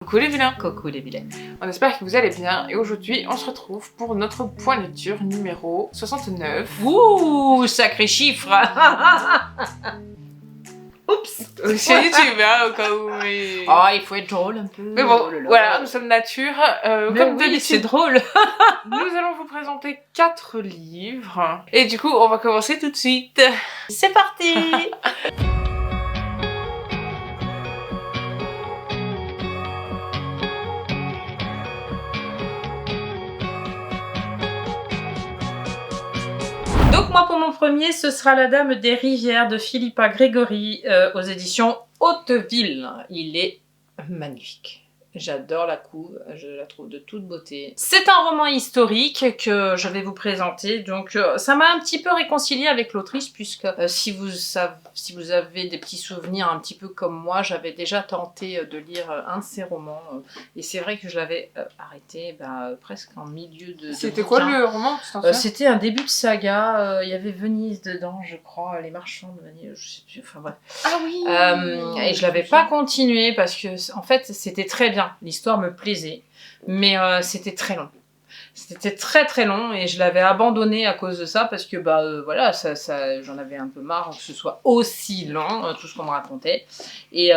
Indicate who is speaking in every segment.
Speaker 1: Coucou les vilains,
Speaker 2: Coucou les vilains.
Speaker 1: on espère que vous allez bien et aujourd'hui on se retrouve pour notre point lecture numéro 69.
Speaker 2: Ouh, sacré chiffre. Oups.
Speaker 1: Sur YouTube, hein, au cas où. Mais...
Speaker 2: Oh, il faut être drôle un peu.
Speaker 1: Mais bon,
Speaker 2: Oh là là.
Speaker 1: voilà, nous sommes nature.
Speaker 2: Mais
Speaker 1: Comme
Speaker 2: oui, c'est
Speaker 1: d'habitude,
Speaker 2: drôle.
Speaker 1: nous allons vous présenter 4 livres. Et du coup, on va commencer tout de suite.
Speaker 2: C'est parti. Donc moi pour mon premier, ce sera La Dame des Rivières de Philippa Grégory aux éditions Hauteville. Il est magnifique. J'adore la couve, je la trouve de toute beauté. C'est un roman historique que je vais vous présenter, donc ça m'a un petit peu réconcilié avec l'autrice puisque si vous avez des petits souvenirs un petit peu comme moi, j'avais déjà tenté de lire un de ses romans et c'est vrai que je l'avais arrêté presque en milieu de
Speaker 1: C'était quoi
Speaker 2: bouquin.
Speaker 1: le roman, tu t'en souviens?
Speaker 2: C'était un début de saga, il y avait Venise dedans, je crois, Les Marchands de Venise, je sais plus, enfin bref.
Speaker 1: Ah oui.
Speaker 2: Et je l'avais pas continué parce que, en fait, c'était très bien. L'histoire me plaisait, mais c'était très long. C'était très très long et je l'avais abandonné à cause de ça parce que voilà, j'en avais un peu marre que ce soit aussi lent, tout ce qu'on me racontait. Et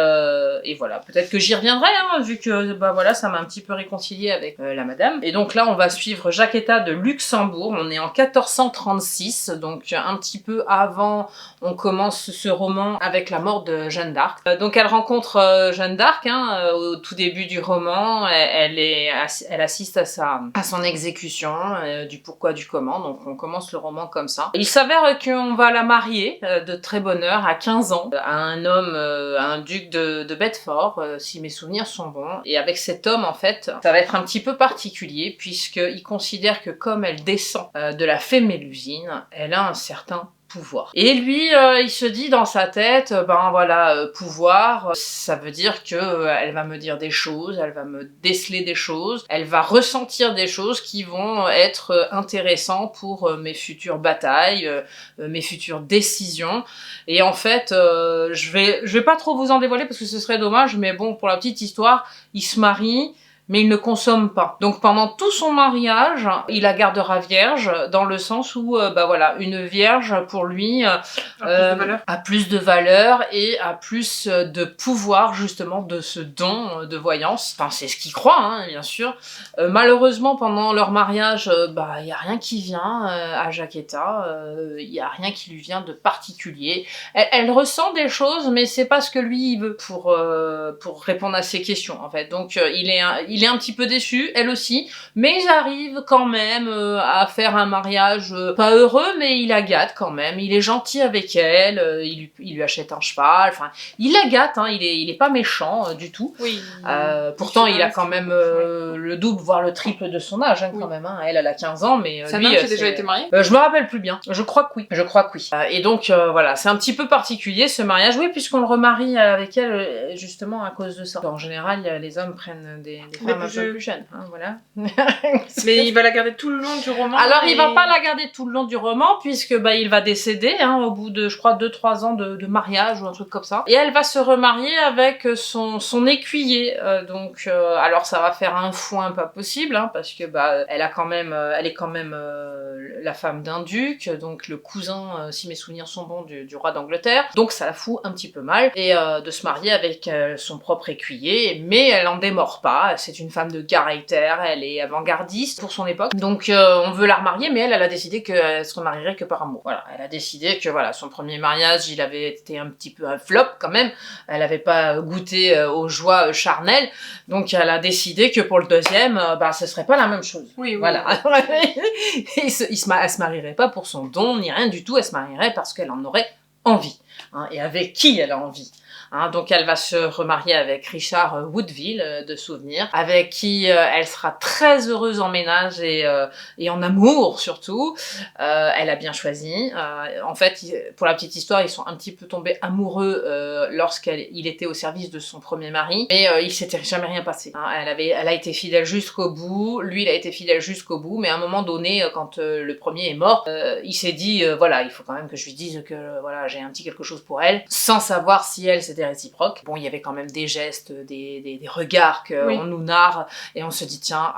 Speaker 2: voilà, peut-être que j'y reviendrai, hein, vu que voilà, ça m'a un petit peu réconcilié avec la madame. Et donc là, on va suivre Jacquetta de Luxembourg. On est en 1436, donc un petit peu avant, on commence ce roman avec la mort de Jeanne d'Arc. Donc elle rencontre Jeanne d'Arc au tout début du roman. Elle assiste à son exécution, du pourquoi du comment, donc on commence le roman comme ça. Il s'avère qu'on va la marier de très bonne heure à 15 ans à un homme, à un duc de Bedford, si mes souvenirs sont bons. Et avec cet homme, en fait, ça va être un petit peu particulier puisqu'il considère que comme elle descend de la fée Mélusine, elle a un certain pouvoir. Et lui, il se dit dans sa tête, pouvoir, ça veut dire que elle va me dire des choses, elle va me déceler des choses, elle va ressentir des choses qui vont être intéressantes pour mes futures batailles, mes futures décisions. Et en fait, je vais pas trop vous en dévoiler parce que ce serait dommage, mais bon, pour la petite histoire, il se marie, mais il ne consomme pas. Donc pendant tout son mariage, il la gardera vierge, dans le sens où, une vierge pour lui a plus de valeur et a plus de pouvoir justement de ce don de voyance. Enfin, c'est ce qu'il croit, hein, bien sûr. Malheureusement, pendant leur mariage, il y a rien qui vient à Jacquetta. Il y a rien qui lui vient de particulier. Elle ressent des choses, mais c'est pas ce que lui il veut pour répondre à ses questions, en fait. Donc il est un petit peu déçu, elle aussi, mais ils arrivent quand même à faire un mariage pas heureux, mais il la gâte quand même. Il est gentil avec elle, il lui achète un cheval, enfin, il la gâte, hein, il est pas méchant du tout.
Speaker 1: Oui.
Speaker 2: Pourtant, il a quand même le double, voire le triple de son âge, quand même. Hein. Elle a 15 ans, mais
Speaker 1: C'est un
Speaker 2: lui,
Speaker 1: homme qui a déjà été marié?
Speaker 2: Je me rappelle plus bien. Je crois que oui. Et donc, voilà, c'est un petit peu particulier ce mariage, oui, puisqu'on le remarie avec elle justement à cause de ça. En général, les hommes prennent des femmes un peu plus jeunes, hein, voilà.
Speaker 1: Mais il va la garder tout le long du roman.
Speaker 2: Alors, il va pas la garder tout le long du roman, puisque il va décéder au bout de, je crois, 2-3 ans de mariage ou un truc comme ça. Et elle va se remarier avec son écuyer. Alors ça va faire un foin pas possible, parce que elle est quand même la femme d'un duc, donc le cousin, si mes souvenirs sont bons, du roi d'Angleterre. Donc ça la fout un petit peu mal, et de se marier avec son propre écuyer, mais elle en démord pas. C'est une femme de caractère, elle est avant-gardiste pour son époque. Donc on veut la remarier, mais elle a décidé qu'elle se remarierait que par amour. Voilà, elle a décidé que son premier mariage, il avait été un petit peu un flop quand même. Elle avait pas goûté aux joies charnelles, donc elle a décidé que pour le deuxième, ce serait pas la même chose.
Speaker 1: Oui.
Speaker 2: Voilà. Elle se marierait pas pour son don, ni rien du tout, elle se marierait parce qu'elle en aurait envie. Et avec qui elle a envie. Donc elle va se remarier avec Richard Woodville, de souvenir, avec qui elle sera très heureuse en ménage et en amour surtout. Elle a bien choisi. En fait, pour la petite histoire, ils sont un petit peu tombés amoureux lorsqu'il était au service de son premier mari, mais il s'était jamais rien passé. Elle a été fidèle jusqu'au bout, lui il a été fidèle jusqu'au bout, mais à un moment donné, quand le premier est mort, il s'est dit il faut quand même que je lui dise que j'ai un petit quelque chose pour elle, sans savoir si elle s'était c'était réciproque. Bon, il y avait quand même des gestes, des regards qu'on
Speaker 1: Oui.
Speaker 2: nous narre et on se dit tiens,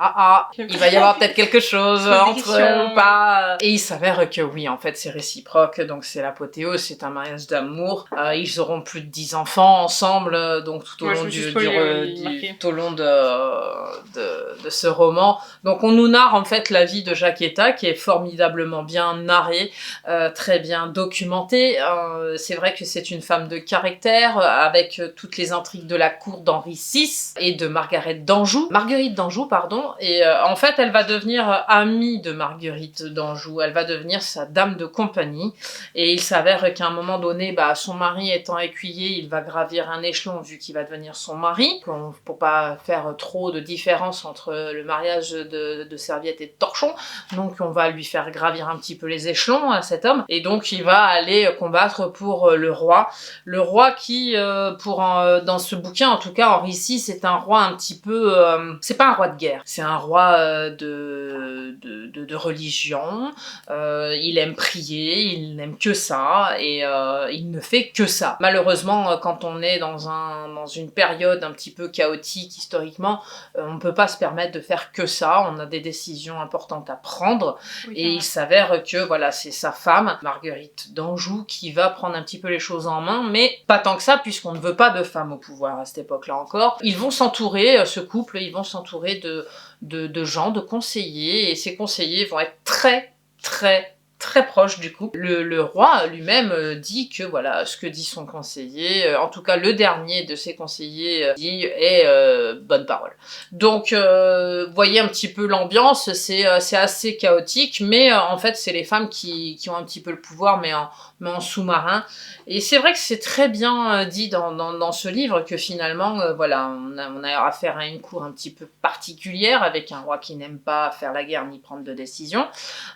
Speaker 2: il va y avoir peut-être quelque chose entre eux ou pas. Et il s'avère que oui, en fait, c'est réciproque, donc c'est l'apothéose, c'est un mariage d'amour. Ils auront plus de 10 enfants ensemble, donc tout au long tout au long de ce roman. Donc on nous narre en fait la vie de Jacquetta qui est formidablement bien narrée, très bien documentée. C'est vrai que c'est une femme de caractère avec toutes les intrigues de la cour d'Henri VI et de Marguerite d'Anjou. Et en fait elle va devenir amie de Marguerite d'Anjou. Elle va devenir sa dame de compagnie. Et il s'avère qu'à un moment donné, son mari étant écuyer, il va gravir un échelon vu qu'il va devenir son mari. Pour pas faire trop de différence entre le mariage de Serviette et de Torchon. Donc on va lui faire gravir un petit peu les échelons à cet homme. Et donc il va aller combattre pour le roi. Le roi qui, dans ce bouquin, en tout cas Henri VI, c'est un roi un petit peu... c'est pas un roi de guerre, c'est un roi de religion. Il aime prier, il n'aime que ça, et il ne fait que ça. Malheureusement, quand on est dans une période un petit peu chaotique historiquement, on ne peut pas se permettre de faire que ça. On a des décisions importantes à prendre, oui, et il s'avère que voilà, c'est sa femme, Marguerite d'Anjou, qui va prendre un petit peu les choses en main, mais pas tant que ça, puisqu'on ne veut pas de femmes au pouvoir à cette époque-là encore. Ils vont s'entourer, ce couple, ils vont s'entourer de gens, de conseillers, et ces conseillers vont être très proche du couple. Le roi lui-même dit que voilà, ce que dit son conseiller, en tout cas le dernier de ses conseillers dit est bonne parole. Donc voyez un petit peu l'ambiance, c'est assez chaotique, mais en fait c'est les femmes qui ont un petit peu le pouvoir, mais en sous-marin. Et c'est vrai que c'est très bien dit dans ce livre que finalement voilà, on a affaire à une cour un petit peu particulière avec un roi qui n'aime pas faire la guerre ni prendre de décision.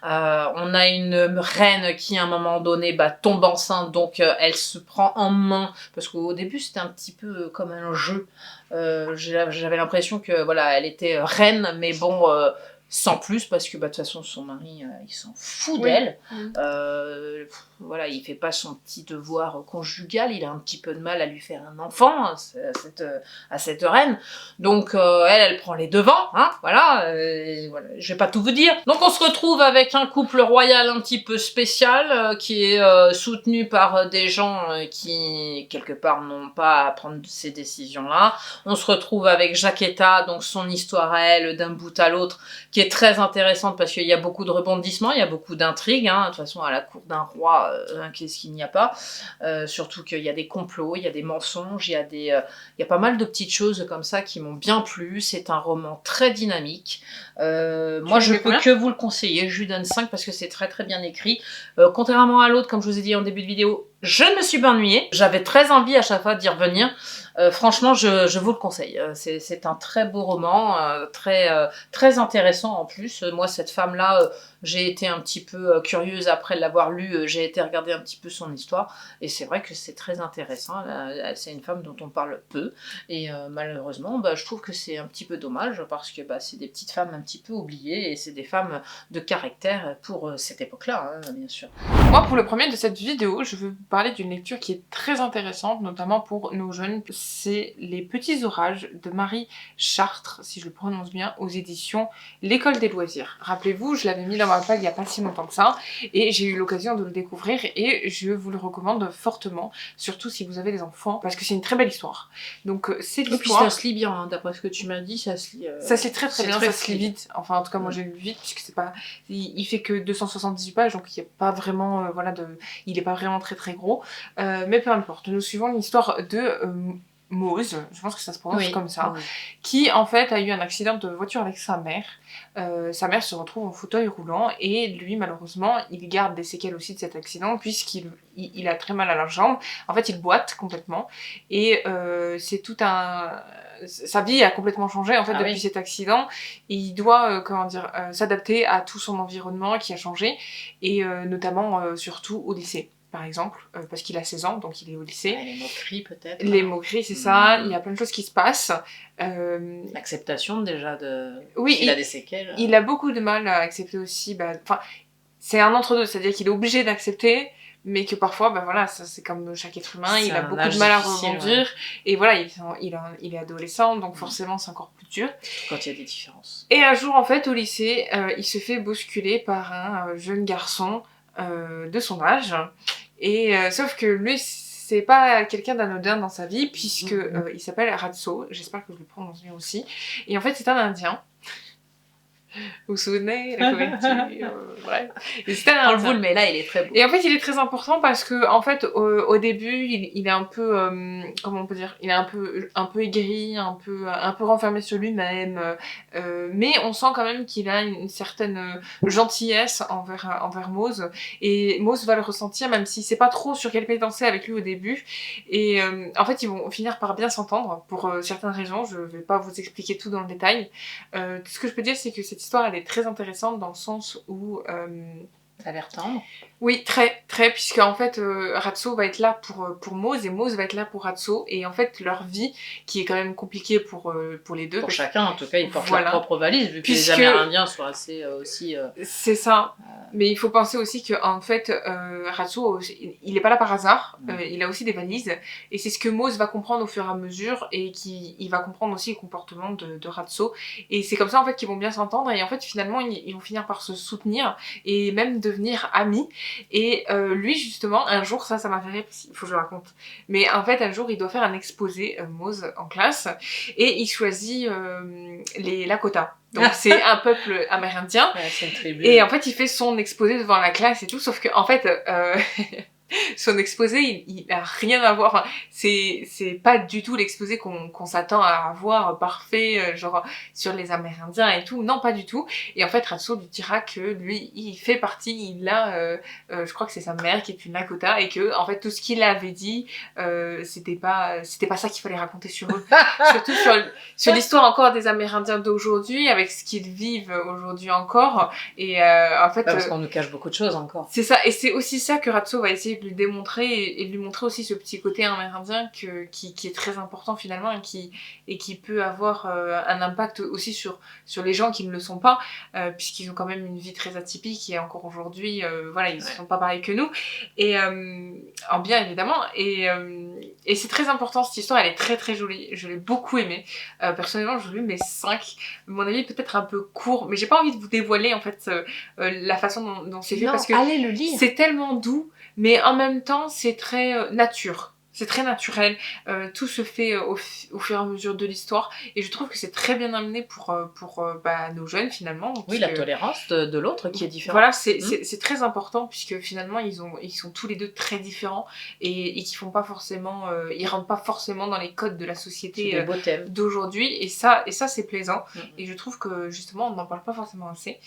Speaker 2: On a une reine qui à un moment donné tombe enceinte, donc elle se prend en main, parce qu'au début c'était un petit peu comme un jeu. J'avais l'impression que voilà, elle était reine, mais bon, sans plus, parce que de toute façon son mari il s'en fout d'elle. Voilà, il fait pas son petit devoir conjugal, il a un petit peu de mal à lui faire un enfant à cette reine, donc elle prend les devants, hein, voilà, je vais pas tout vous dire. Donc on se retrouve avec un couple royal un petit peu spécial qui est soutenu par des gens qui quelque part n'ont pas à prendre ces décisions là. On se retrouve avec Jacquetta, donc son histoire à elle d'un bout à l'autre, qui est très intéressante parce qu'il y a beaucoup de rebondissements, il y a beaucoup d'intrigues, hein. De toute façon à la cour d'un roi, qu'est-ce qu'il n'y a pas, surtout qu'il y a des complots, il y a des mensonges, il y a pas mal de petites choses comme ça qui m'ont bien plu. C'est un roman très dynamique, moi je peux que vous le conseiller, je lui donne 5 parce que c'est très très bien écrit, contrairement à l'autre, comme je vous ai dit en début de vidéo, je ne me suis pas ennuyée, j'avais très envie à chaque fois d'y revenir. Franchement, je vous le conseille. C'est un très beau roman, très intéressant en plus. Moi, cette femme-là, j'ai été un petit peu curieuse après l'avoir lue. J'ai été regarder un petit peu son histoire. Et c'est vrai que c'est très intéressant. C'est une femme dont on parle peu. Et malheureusement, je trouve que c'est un petit peu dommage parce que c'est des petites femmes un petit peu oubliées. Et c'est des femmes de caractère pour cette époque-là, hein, bien sûr.
Speaker 1: Moi, pour le premier de cette vidéo, je veux vous parler d'une lecture qui est très intéressante, notamment pour nos jeunes. C'est Les Petits Orages de Marie Chartres, si je le prononce bien, aux éditions L'École des Loisirs. Rappelez-vous, je l'avais mis dans ma palle il n'y a pas si longtemps que ça, et j'ai eu l'occasion de le découvrir, et je vous le recommande fortement, surtout si vous avez des enfants, parce que c'est une très belle histoire. Donc c'est l'histoire...
Speaker 2: Et puis ça se lit bien, hein, d'après ce que tu m'as dit, ça se lit...
Speaker 1: Ça se lit très bien, ça se lit vite. Enfin, en tout cas, moi j'ai lu vite, puisque c'est pas... Il fait que 278 pages, donc il n'y a pas vraiment... Il n'est pas vraiment très très gros. Mais peu importe, nous suivons l'histoire de... Mose, je pense que ça se prononce comme ça, qui en fait a eu un accident de voiture avec sa mère. Sa mère se retrouve en fauteuil roulant et lui malheureusement il garde des séquelles aussi de cet accident puisqu'il a très mal à la jambe. En fait il boite complètement et c'est tout un... Sa vie a complètement changé en fait depuis cet accident et il doit s'adapter à tout son environnement qui a changé et notamment surtout au lycée. Par exemple, parce qu'il a 16 ans, donc il est au lycée.
Speaker 2: Les moqueries peut-être.
Speaker 1: Les moqueries, c'est ça, il y a plein de choses qui se passent.
Speaker 2: L'acceptation déjà
Speaker 1: il
Speaker 2: a des séquelles.
Speaker 1: Il a beaucoup de mal à accepter aussi, c'est un entre-deux, c'est-à-dire qu'il est obligé d'accepter, mais que parfois, bah voilà, ça c'est comme chaque être humain, il a beaucoup de
Speaker 2: âge
Speaker 1: mal à
Speaker 2: difficile,
Speaker 1: rebondir, et voilà, il est adolescent, donc forcément c'est encore plus dur.
Speaker 2: Quand il y a des différences.
Speaker 1: Et un jour, en fait, au lycée, il se fait bousculer par un jeune garçon de son âge, et sauf que lui, c'est pas quelqu'un d'anodin dans sa vie, puisque il s'appelle Ratso, j'espère que je le prononce bien aussi, et en fait c'est un Indien. Vous vous souvenez, la couverture, bref.
Speaker 2: On le boule, mais là, il est très beau.
Speaker 1: Et en fait, il est très important parce que, en fait, au début, il est un peu, comment on peut dire, il est un peu aigri, un peu renfermé sur lui-même, mais on sent quand même qu'il a une certaine gentillesse envers Mose, et Mose va le ressentir, même s'il sait pas trop sur quel pied danser avec lui au début, et en fait, ils vont finir par bien s'entendre, pour certaines raisons, je vais pas vous expliquer tout dans le détail. Tout ce que je peux dire, c'est que cette histoire, elle est très intéressante dans le sens où...
Speaker 2: Ça a l'air tendre.
Speaker 1: Oui, très, très, puisque en fait, Ratso va être là pour Mose, et Mose va être là pour Ratso, et en fait, leur vie, qui est quand même compliquée pour les deux.
Speaker 2: Pour chacun, en tout cas, ils portent
Speaker 1: voilà.
Speaker 2: leur propre valise, vu que les Amérindiens sont assez aussi...
Speaker 1: C'est ça. Mais il faut penser aussi que en fait, Ratso, il est pas là par hasard, il a aussi des valises, et c'est ce que Mose va comprendre au fur et à mesure, et il va comprendre aussi le comportement de Ratso, et c'est comme ça en fait qu'ils vont bien s'entendre, et en fait finalement ils vont finir par se soutenir, et même devenir amis. Et lui justement, un jour, ça m'a fait rire, il faut que je le raconte, mais en fait un jour il doit faire un exposé, Mose, en classe, et il choisit les Lakota. Donc c'est un peuple amérindien,
Speaker 2: ouais, c'est une tribu.
Speaker 1: Et en fait il fait son exposé devant la classe et tout, sauf que en fait son exposé il a rien à voir, enfin, c'est pas du tout l'exposé qu'on s'attend à avoir, parfait, genre sur les Amérindiens et tout, non pas du tout. Et en fait Ratso lui dira que lui il fait partie, il a je crois que c'est sa mère qui est une Lakota, et que en fait tout ce qu'il avait dit c'était pas ça qu'il fallait raconter sur eux. Surtout sur l'histoire encore des Amérindiens d'aujourd'hui, avec ce qu'ils vivent aujourd'hui encore, et en fait
Speaker 2: parce qu'on nous cache beaucoup de choses encore.
Speaker 1: c'est ça, et c'est aussi ça que Ratso va essayer de lui démontrer, et de lui montrer aussi ce petit côté amérindien qui est très important finalement, et qui peut avoir un impact aussi sur les gens qui ne le sont pas, puisqu'ils ont quand même une vie très atypique, et encore aujourd'hui voilà, ils ne sont pas pareils que nous, et en bien évidemment, et c'est très important cette histoire, elle est très très jolie, je l'ai beaucoup aimée, personnellement je lui mets 5, à mon avis peut-être un peu court, mais j'ai pas envie de vous dévoiler en fait la façon dont c'est fait, parce que
Speaker 2: allez le lire.
Speaker 1: C'est tellement doux, mais en même temps, c'est très nature. C'est très naturel. Tout se fait au fur et à mesure de l'histoire. Et je trouve que c'est très bien amené pour nos jeunes, finalement.
Speaker 2: Oui, la tolérance de l'autre qui est différente.
Speaker 1: Voilà, c'est très important, puisque finalement, ils sont tous les deux très différents, et qui font pas forcément... ils rentrent pas forcément dans les codes de la société d'aujourd'hui. Et ça c'est plaisant. Et je trouve que, justement, on n'en parle pas forcément assez.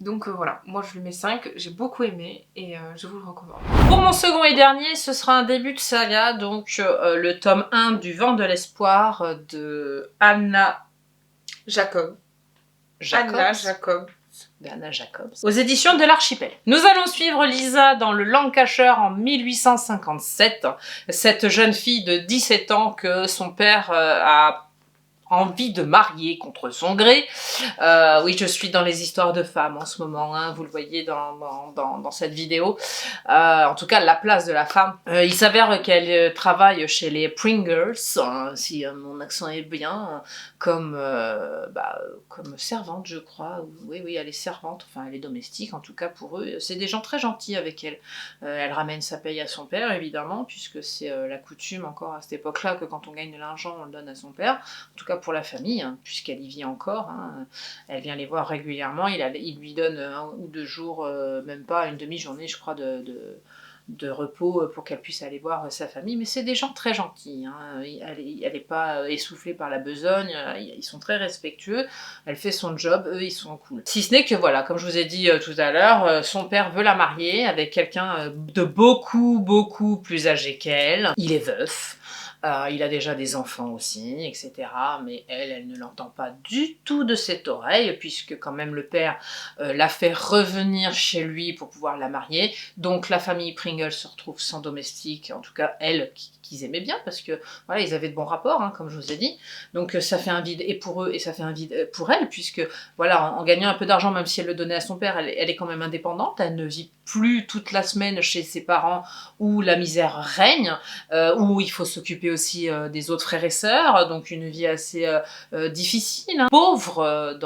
Speaker 1: Donc voilà, moi je lui mets 5. J'ai beaucoup aimé, et je vous le recommande.
Speaker 2: Pour mon second et dernier, ce sera un début de saga, donc le tome 1 du Vent de l'espoir de Anna
Speaker 1: Jacobs.
Speaker 2: Anna Jacobs, aux éditions de l'Archipel. Nous allons suivre Lisa dans le Lancashire en 1857, cette jeune fille de 17 ans que son père a envie de marier contre son gré. Oui, je suis dans les histoires de femmes en ce moment, hein, vous le voyez dans cette vidéo. En tout cas, la place de la femme. Il s'avère qu'elle travaille chez les Pringles, si mon accent est bien, comme servante, je crois. Oui, elle est servante, enfin elle est domestique, en tout cas pour eux. C'est des gens très gentils avec elle. Elle ramène sa paye à son père, évidemment, puisque c'est la coutume encore à cette époque-là que quand on gagne de l'argent, on le donne à son père. En tout cas pour la famille, hein, puisqu'elle y vit encore. Hein. Elle vient les voir régulièrement. Il lui donne 1 ou 2 jours, même pas une demi-journée, je crois, de repos pour qu'elle puisse aller voir sa famille. Mais c'est des gens très gentils. Hein. Elle n'est pas essoufflée par la besogne. Ils sont très respectueux. Elle fait son job. Eux, ils sont cool. Si ce n'est que, voilà, comme je vous ai dit tout à l'heure, son père veut la marier avec quelqu'un de beaucoup, beaucoup plus âgé qu'elle. Il est veuf. Il a déjà des enfants aussi, etc. Mais elle ne l'entend pas du tout de cette oreille, puisque quand même le père l'a fait revenir chez lui pour pouvoir la marier. Donc la famille Pringle se retrouve sans domestique, en tout cas elle, qu'ils aimaient bien, parce que voilà, ils avaient de bons rapports, hein, comme je vous ai dit. Donc ça fait un vide et pour eux, et ça fait un vide pour elle, puisque voilà, en gagnant un peu d'argent, même si elle le donnait à son père, elle est quand même indépendante, elle ne vit plus toute la semaine chez ses parents où la misère règne, où il faut s'occuper aussi des autres frères et sœurs, donc une vie assez difficile, hein, pauvre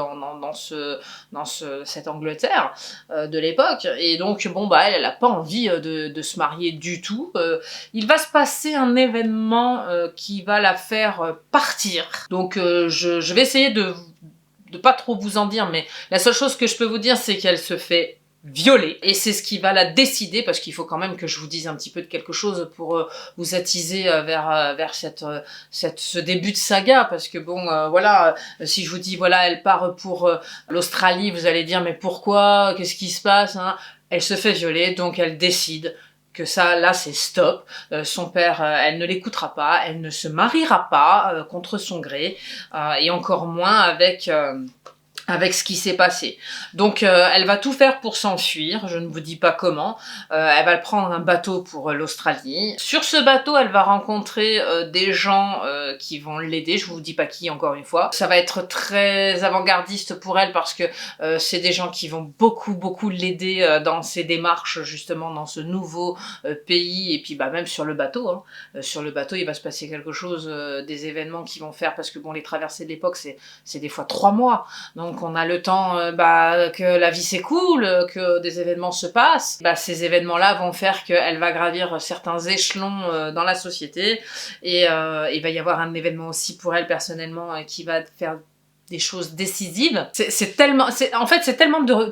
Speaker 2: cette Angleterre de l'époque. Et donc bon bah elle a pas envie de se marier du tout. Il va se passer un événement qui va la faire partir. Donc je vais essayer de pas trop vous en dire, mais la seule chose que je peux vous dire, c'est qu'elle se fait violer, et c'est ce qui va la décider, parce qu'il faut quand même que je vous dise un petit peu de quelque chose pour vous attiser vers ce début de saga, parce que bon voilà, si je vous dis voilà elle part pour l'Australie, vous allez dire mais pourquoi, qu'est-ce qui se passe, hein. Elle se fait violer, donc elle décide que ça, là, c'est stop. Son père, elle ne l'écoutera pas, elle ne se mariera pas contre son gré, et encore moins avec ce qui s'est passé. Donc elle va tout faire pour s'enfuir, je ne vous dis pas comment. Elle va prendre un bateau pour l'Australie. Sur ce bateau, elle va rencontrer des gens qui vont l'aider, je vous dis pas qui encore une fois. Ça va être très avant-gardiste pour elle, parce que c'est des gens qui vont beaucoup l'aider dans ses démarches, justement dans ce nouveau pays, et puis bah même sur le bateau, hein. Sur le bateau, il va se passer quelque chose, des événements qui vont faire, parce que bon, les traversées de l'époque, c'est des fois 3 mois, donc on a le temps que la vie s'écoule, que des événements se passent. Ces événements-là vont faire qu'elle va gravir certains échelons dans la société, et il va y avoir un événement aussi pour elle personnellement qui va faire des choses décisives. C'est tellement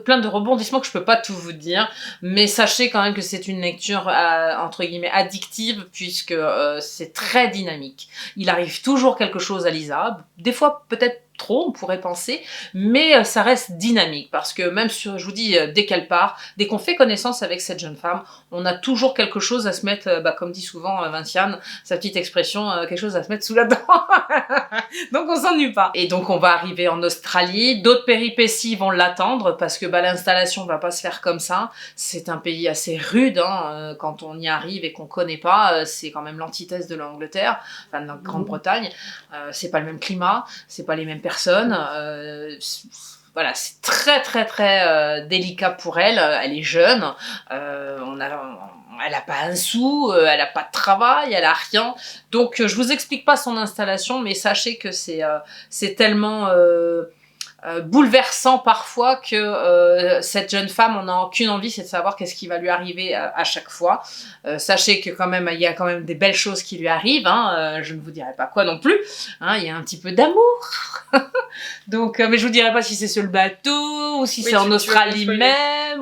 Speaker 2: plein de rebondissements que je peux pas tout vous dire, mais sachez quand même que c'est une lecture entre guillemets addictive, puisque c'est très dynamique. Il arrive toujours quelque chose à Lisa, des fois peut-être trop, on pourrait penser, mais ça reste dynamique, parce que même sur, je vous dis, dès qu'elle part, dès qu'on fait connaissance avec cette jeune femme, on a toujours quelque chose à se mettre, comme dit souvent Vinciane, sa petite expression, quelque chose à se mettre sous la dent. Donc on s'ennuie pas. Et donc on va arriver en Australie, d'autres péripéties vont l'attendre, parce que l'installation va pas se faire comme ça. C'est un pays assez rude, hein, quand on y arrive et qu'on connaît pas, c'est quand même l'antithèse de l'Angleterre, enfin de la Grande-Bretagne. C'est pas le même climat, c'est pas les mêmes personnes. Voilà, c'est très délicat pour elle. Elle est jeune, elle a pas un sou, elle a pas de travail, elle a rien. Donc je vous explique pas son installation, mais sachez que c'est tellement bouleversant parfois que cette jeune femme, on n'a qu'une envie, c'est de savoir qu'est-ce qui va lui arriver à chaque fois. Sachez que quand même, il y a quand même des belles choses qui lui arrivent, hein, je ne vous dirai pas quoi non plus, hein, il y a un petit peu d'amour. Donc, mais je vous dirai pas si c'est sur le bateau, ou si c'est en Australie même,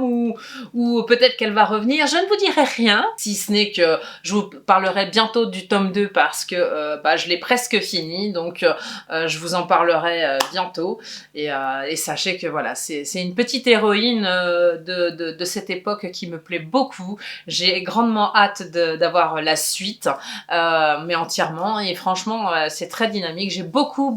Speaker 2: ou peut-être qu'elle va revenir, je ne vous dirai rien, si ce n'est que je vous parlerai bientôt du tome 2, parce que je l'ai presque fini, donc je vous en parlerai bientôt. Et sachez que voilà, c'est une petite héroïne de cette époque qui me plaît beaucoup. J'ai grandement hâte d'avoir la suite, mais entièrement, et franchement c'est très dynamique, j'ai beaucoup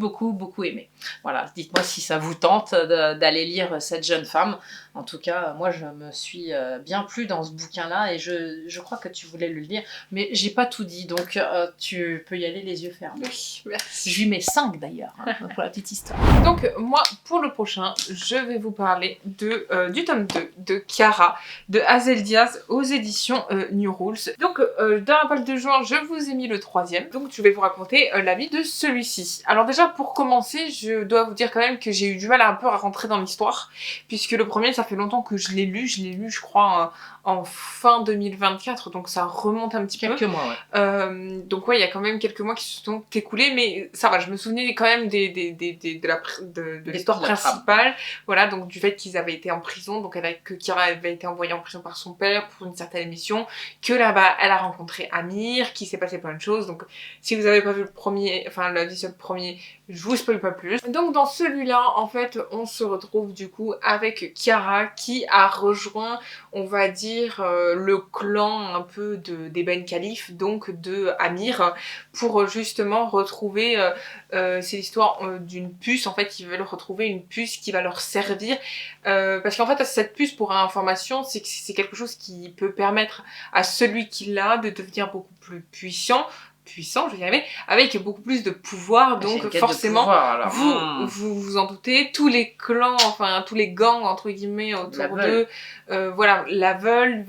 Speaker 2: aimé. Voilà, dites-moi si ça vous tente d'aller lire cette jeune femme. En tout cas, moi je me suis bien plu dans ce bouquin-là, et je crois que tu voulais le lire, mais j'ai pas tout dit, donc tu peux y aller les yeux fermés.
Speaker 1: Oui, merci.
Speaker 2: Je lui mets 5 d'ailleurs, hein, pour la petite histoire.
Speaker 1: Donc moi, pour le prochain, je vais vous parler du tome 2 de Chiara, de Hazel Diaz, aux éditions New Rules. Donc dans la page de juin, je vous ai mis le 3e, donc je vais vous raconter la vie de celui-ci. Alors déjà, pour commencer, je dois vous dire quand même que j'ai eu du mal un peu à rentrer dans l'histoire, puisque le premier, ça fait longtemps que je l'ai lu, je crois en fin 2024, donc ça remonte un petit peu.
Speaker 2: Quelques mois, ouais.
Speaker 1: Donc ouais, il y a quand même quelques mois qui se sont écoulés, mais ça va, je me souvenais quand même de l'histoire principale, voilà, donc du fait qu'ils avaient été en prison, donc que Chiara avait été envoyée en prison par son père pour une certaine mission, que là-bas elle a rencontré Amir, qu'il s'est passé plein de choses, donc si vous avez pas vu le premier, enfin l'épisode premier, je vous spoil pas plus. Donc dans celui-là, en fait, on se retrouve du coup avec Chiara qui a rejoint, on va dire, choisir le clan un peu des Ben Khalif, donc de Amir, pour justement retrouver, c'est l'histoire d'une puce, en fait, ils veulent retrouver une puce qui va leur servir, parce qu'en fait, cette puce, pour information, c'est quelque chose qui peut permettre à celui qui l'a de devenir beaucoup plus puissant, je vais y arriver, avec beaucoup plus de pouvoir, donc forcément, vous vous en doutez, tous les clans, enfin tous les gangs entre guillemets autour d'eux, voilà, la veulent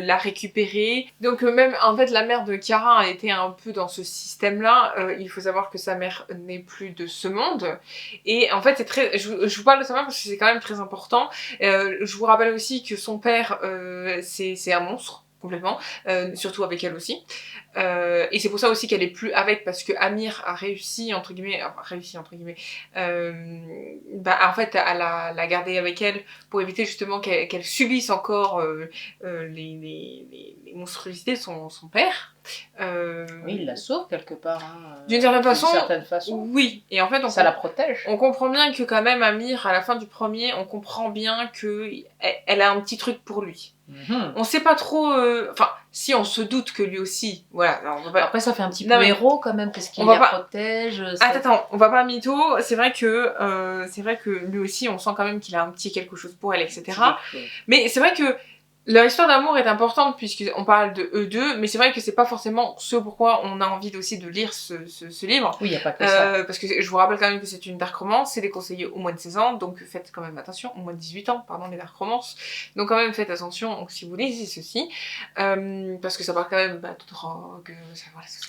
Speaker 1: la récupérer. Donc même en fait la mère de Kiara a été un peu dans ce système-là. Il faut savoir que sa mère n'est plus de ce monde, et en fait c'est très, je vous parle de sa mère parce que c'est quand même très important. Je vous rappelle aussi que son père c'est un monstre. Complètement, surtout avec elle aussi. Et c'est pour ça aussi qu'elle est plus avec, parce que Amir a réussi, entre guillemets, en fait, à la garder avec elle pour éviter justement qu'elle subisse encore les monstruosités de son père.
Speaker 2: Oui, il la sauve quelque part. Hein,
Speaker 1: d'une certaine façon.
Speaker 2: Oui.
Speaker 1: Et en fait,
Speaker 2: ça la protège.
Speaker 1: On comprend bien que quand même Amir, à la fin du premier, on comprend bien que elle a un petit truc pour lui. On sait pas trop, enfin, si on se doute que lui aussi, voilà. Alors,
Speaker 2: après, ça fait un petit peu héros quand même, parce qu'il la protège.
Speaker 1: Attends, on va pas mytho. C'est vrai que lui aussi, on sent quand même qu'il a un petit quelque chose pour elle, etc. Mais c'est vrai que leur histoire d'amour est importante puisqu'on parle de eux deux, mais c'est vrai que c'est pas forcément ce pourquoi on a envie aussi de lire ce livre.
Speaker 2: Oui, il n'y a pas que ça.
Speaker 1: Parce que je vous rappelle quand même que c'est une dark romance, c'est déconseillé au moins de 16 ans, donc faites quand même attention, au moins de 18 ans, pardon, les dark romances. Donc quand même faites attention si vous lisez ceci, parce que ça parle quand même de drogue,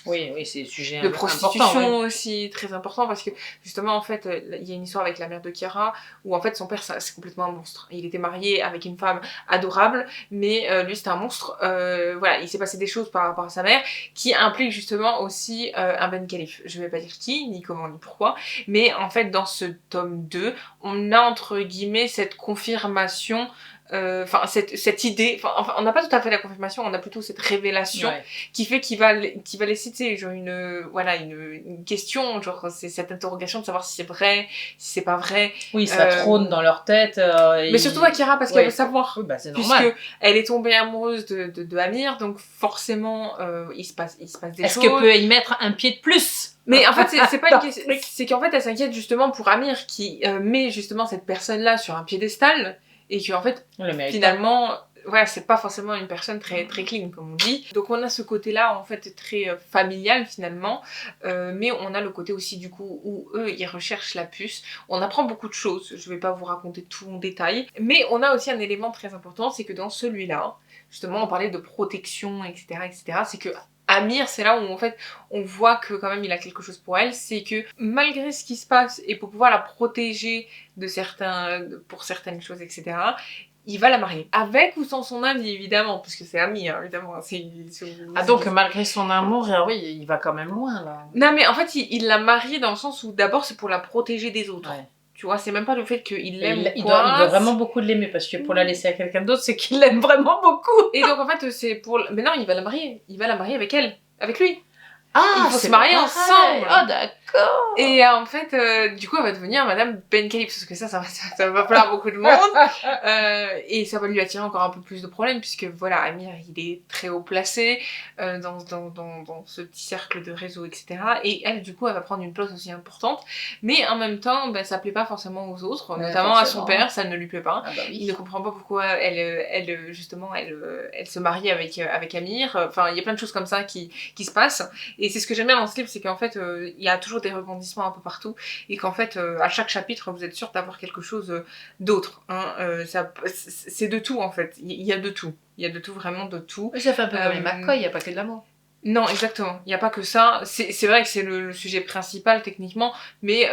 Speaker 2: oui, c'est un sujet
Speaker 1: de prostitution aussi, très important, parce que justement en fait, il y a une histoire avec la mère de Kiara, où en fait son père c'est complètement un monstre. Il était marié avec une femme adorable, mais lui c'était un monstre. Voilà, il s'est passé des choses par rapport à sa mère qui impliquent justement aussi un Ben Khalif. Je vais pas dire qui, ni comment, ni pourquoi, mais en fait dans ce tome 2, on a entre guillemets cette confirmation, enfin cette idée, enfin on n'a pas tout à fait la confirmation, on a plutôt cette révélation qui fait qu'il va laisser, tu sais, genre une question, genre c'est cette interrogation de savoir si c'est vrai, si c'est pas vrai.
Speaker 2: Oui, ça trône dans leur tête.
Speaker 1: Mais surtout Akira, parce qu'elle veut savoir.
Speaker 2: Oui, bah c'est normal.
Speaker 1: Puisque elle est tombée amoureuse de Amir, donc forcément il se passe des choses.
Speaker 2: Est-ce qu'elle peut y mettre un pied de plus?
Speaker 1: Mais en fait, c'est pas une question, c'est qu'en fait elle s'inquiète justement pour Amir qui met justement cette personne-là sur un piédestal. Et qu'en fait, finalement, voilà, c'est pas forcément une personne très, très clean, comme on dit. Donc on a ce côté-là, en fait, très familial, finalement. Mais on a le côté aussi, du coup, où eux, ils recherchent la puce. On apprend beaucoup de choses. Je vais pas vous raconter tout en détail. Mais on a aussi un élément très important, c'est que dans celui-là, justement, on parlait de protection, etc. C'est que Amir, c'est là où en fait on voit que quand même il a quelque chose pour elle, c'est que malgré ce qui se passe et pour pouvoir la protéger pour certaines choses, etc., il va la marier. Avec ou sans son avis, évidemment, parce que c'est Amir, évidemment.
Speaker 2: Donc malgré son amour, oui, il va quand même loin là.
Speaker 1: Non mais en fait il l'a mariée dans le sens où d'abord c'est pour la protéger des autres. Ouais. Tu vois, c'est même pas le fait qu'il l'aime.
Speaker 2: Il doit vraiment beaucoup l'aimer, parce que pour la laisser à quelqu'un d'autre, c'est qu'il l'aime vraiment beaucoup.
Speaker 1: Et donc en fait, c'est pour... Mais non, il va la marier. Il va la marier avec elle. Avec lui.
Speaker 2: Ah,
Speaker 1: il faut se marier ensemble.
Speaker 2: Oh, d'accord.
Speaker 1: Et en fait, du coup, elle va devenir Madame Ben Khalif, parce que ça va plaire beaucoup de monde. Et ça va lui attirer encore un peu plus de problèmes, puisque voilà, Amir, il est très haut placé dans ce petit cercle de réseau, etc. Et elle, du coup, elle va prendre une place aussi importante. Mais en même temps, ça plaît pas forcément aux autres, notamment à son père, ça ne lui plaît pas.
Speaker 2: Ah bah oui.
Speaker 1: Il ne comprend pas pourquoi elle se marie avec Amir. Enfin, il y a plein de choses comme ça qui se passent. Et c'est ce que j'aime bien dans ce livre, c'est qu'en fait, il y a toujours des rebondissements un peu partout, et qu'en fait, à chaque chapitre, vous êtes sûr d'avoir quelque chose d'autre. Hein. C'est de tout, en fait. Il y a de tout. Il y a de tout, vraiment de tout.
Speaker 2: Ça fait un peu comme les McCoy, il n'y a pas que de l'amour.
Speaker 1: Non, exactement. Il n'y a pas que ça. C'est vrai que c'est le sujet principal, techniquement, mais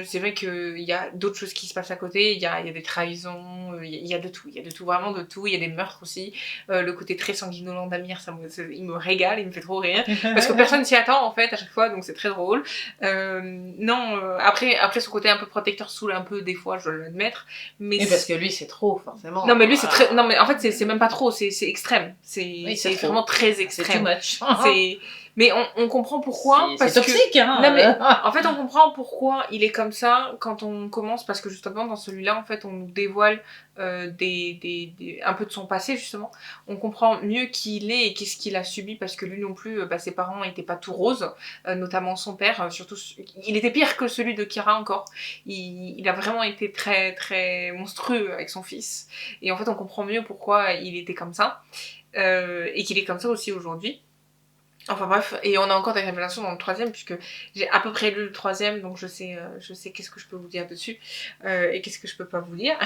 Speaker 1: c'est vrai qu'il y a d'autres choses qui se passent à côté. Il y a des trahisons, il y a de tout. Il y a de tout, vraiment de tout. Il y a des meurtres aussi. Le côté très sanguinolent d'Amir, il me régale, il me fait trop rire. Parce que personne s'y attend, en fait, à chaque fois, donc c'est très drôle. Après, son côté un peu protecteur saoule un peu, des fois, je dois l'admettre. Mais
Speaker 2: parce que lui, c'est trop, forcément.
Speaker 1: Non, mais lui, c'est très... Non, mais en fait, c'est même pas trop, c'est extrême. C'est vraiment très extrême.
Speaker 2: C'est too much.
Speaker 1: Mais on comprend pourquoi.
Speaker 2: C'est toxique, hein.
Speaker 1: Non, mais en fait, on comprend pourquoi il est comme ça quand on commence, parce que justement, dans celui-là, en fait, on nous dévoile un peu de son passé, justement. On comprend mieux qui il est et qu'est-ce qu'il a subi, parce que lui non plus, ses parents n'étaient pas tout roses, notamment son père, surtout, il était pire que celui de Kira encore. Il a vraiment été très, très monstrueux avec son fils. Et en fait, on comprend mieux pourquoi il était comme ça, et qu'il est comme ça aussi aujourd'hui. Enfin bref, et on a encore des révélations dans le 3e, puisque j'ai à peu près lu le 3e, donc je sais qu'est-ce que je peux vous dire dessus, et qu'est-ce que je peux pas vous dire.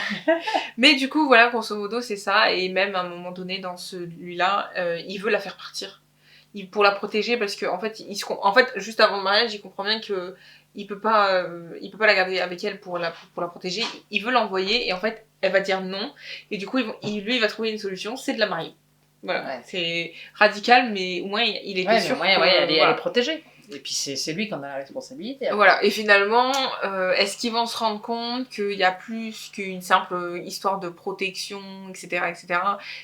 Speaker 1: Mais du coup, voilà, grosso modo, c'est ça, et même à un moment donné, dans celui-là, il veut la faire partir. Pour la protéger, parce que en fait, juste avant le mariage, il comprend bien que il peut pas la garder avec elle pour la protéger. Il veut l'envoyer, et en fait, elle va dire non, et du coup, lui, il va trouver une solution, c'est de la marier. Voilà, ouais. C'est radical, mais au moins il était sûr
Speaker 2: elle est protégée. Et puis c'est lui qui en a la responsabilité. Après.
Speaker 1: Voilà, et finalement, est-ce qu'ils vont se rendre compte qu'il y a plus qu'une simple histoire de protection, etc.,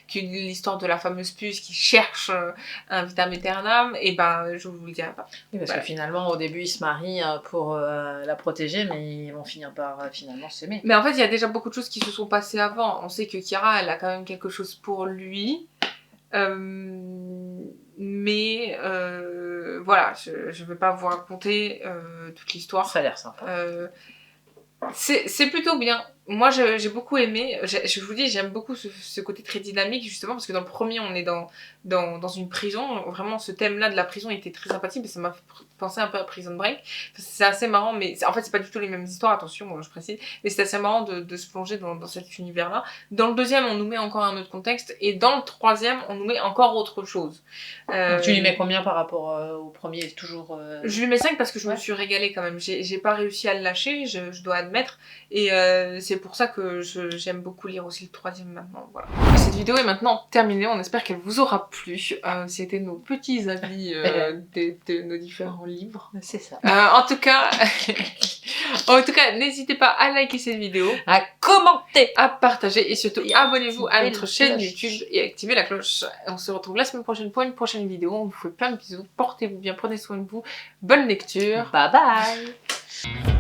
Speaker 1: qu'une histoire de la fameuse puce qui cherche un vitam aeternam? Et ben, je vous le dirai pas.
Speaker 2: Oui, parce que finalement, au début, ils se marient pour la protéger, mais ils vont finir par finalement s'aimer.
Speaker 1: Mais en fait, il y a déjà beaucoup de choses qui se sont passées avant. On sait que Kira, elle a quand même quelque chose pour lui. Mais voilà, je vais pas vous raconter toute l'histoire.
Speaker 2: Ça a l'air sympa.
Speaker 1: C'est plutôt bien. Moi, j'ai beaucoup aimé. Je vous dis, j'aime beaucoup ce côté très dynamique, justement, parce que dans le premier, on est dans une prison. Vraiment, ce thème-là de la prison était très sympathique, mais ça m'a pensé un peu à Prison Break. C'est assez marrant, mais en fait, c'est pas du tout les mêmes histoires, attention, je précise. Mais c'est assez marrant de se plonger dans cet univers-là. Dans le deuxième, on nous met encore un autre contexte, et dans le troisième, on nous met encore autre chose.
Speaker 2: Tu lui mets combien par rapport au premier? Toujours
Speaker 1: Je lui mets 5 parce que je me suis régalée quand même. J'ai pas réussi à le lâcher, je dois admettre. Et c'est pour ça que j'aime beaucoup lire aussi le troisième maintenant. Voilà. Cette vidéo est maintenant terminée, on espère qu'elle vous aura plu. C'était nos petits avis de nos différents livres.
Speaker 2: C'est ça.
Speaker 1: En tout cas, n'hésitez pas à liker cette vidéo,
Speaker 2: à commenter,
Speaker 1: à partager et surtout abonnez-vous à notre chaîne YouTube et activez la cloche. On se retrouve la semaine prochaine pour une prochaine vidéo. On vous fait plein de bisous, portez-vous bien, prenez soin de vous. Bonne lecture.
Speaker 2: Bye bye.